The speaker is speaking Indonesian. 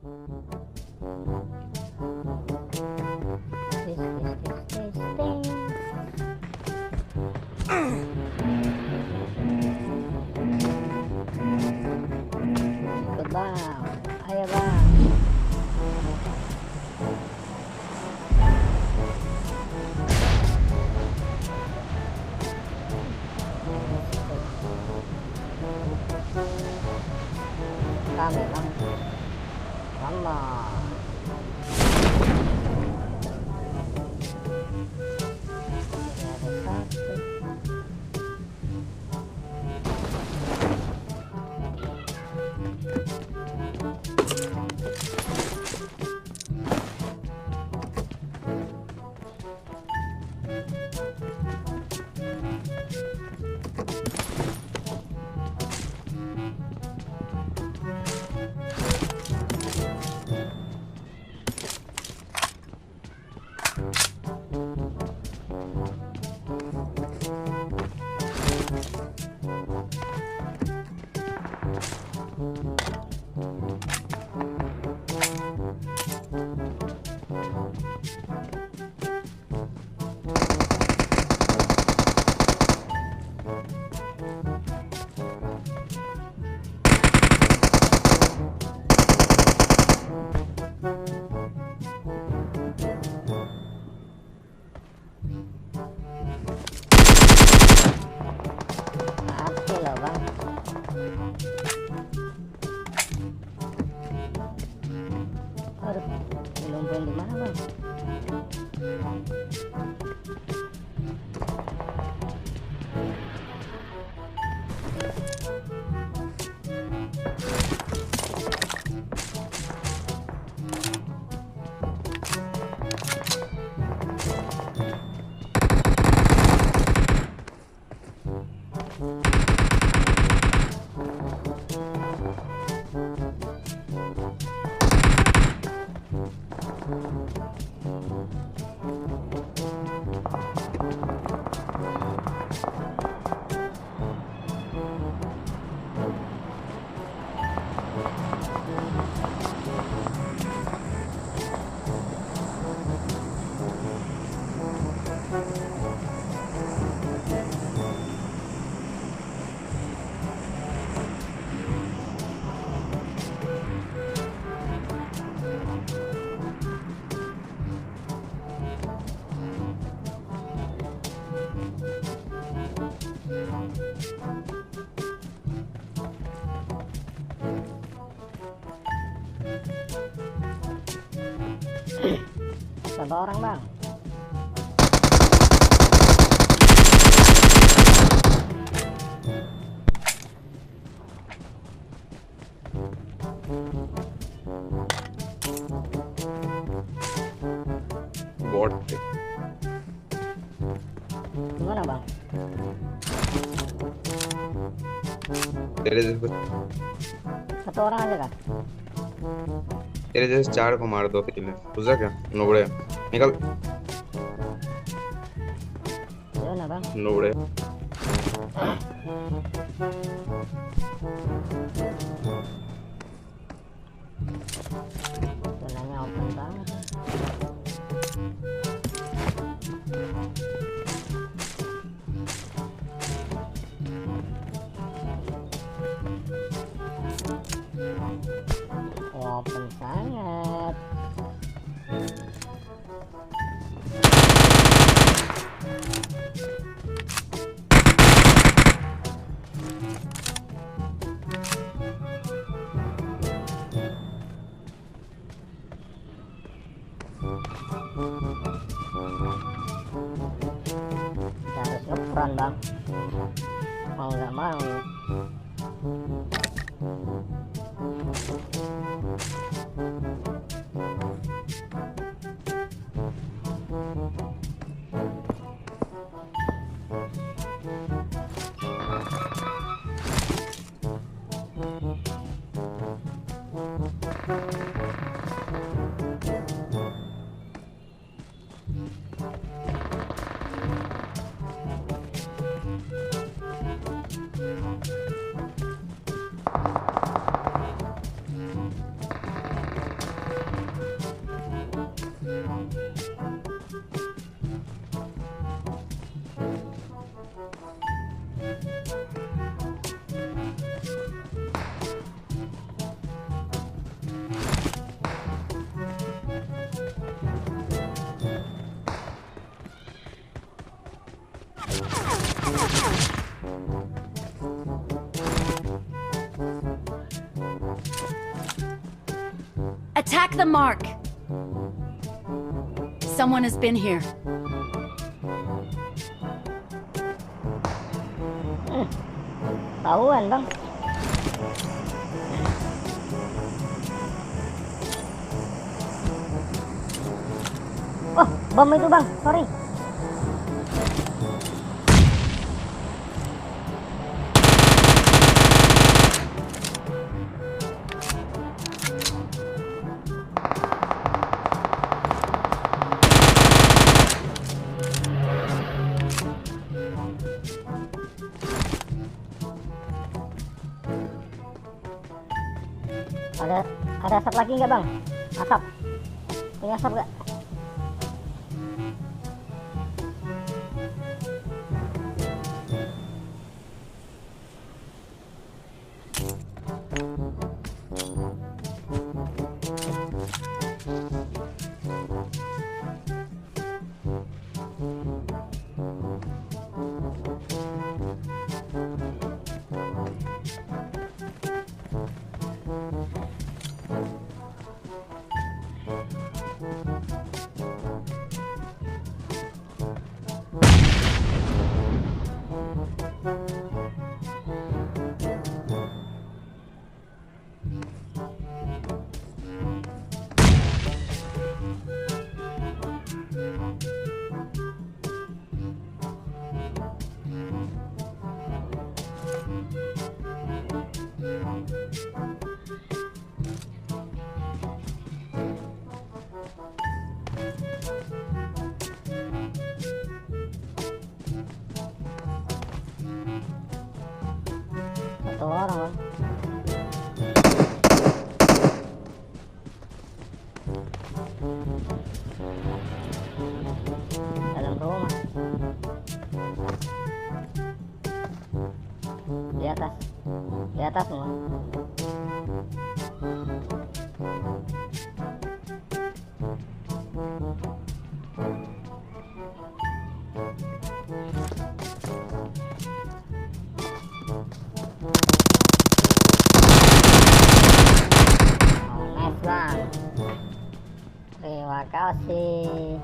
Ikut bang, ayo bang. Kami bang, sama. Ada satu. Mati loh bang. Aduh, dilumpuhin di mana bang? Berapa orang bang? Bot. Gimana bang? तेरे जैसे Satu orang aja kah? तेरे जैसे 4 को मार दो किल में बुझा क्या नोबड़े निकल Gimana bang? नोबड़े Jalannya open banget. Open sangat. Kita harus ngeperan bang, mau nggak mau. Attack the mark. Someone has been here. Tahuan bang. Oh, bom itu bang, sorry. Ada asap lagi nggak bang? Asap, punya asap nggak? Satu orang bang. Dalam rumah. Di atas. Di atas semua. Nice bang. Terima kasih.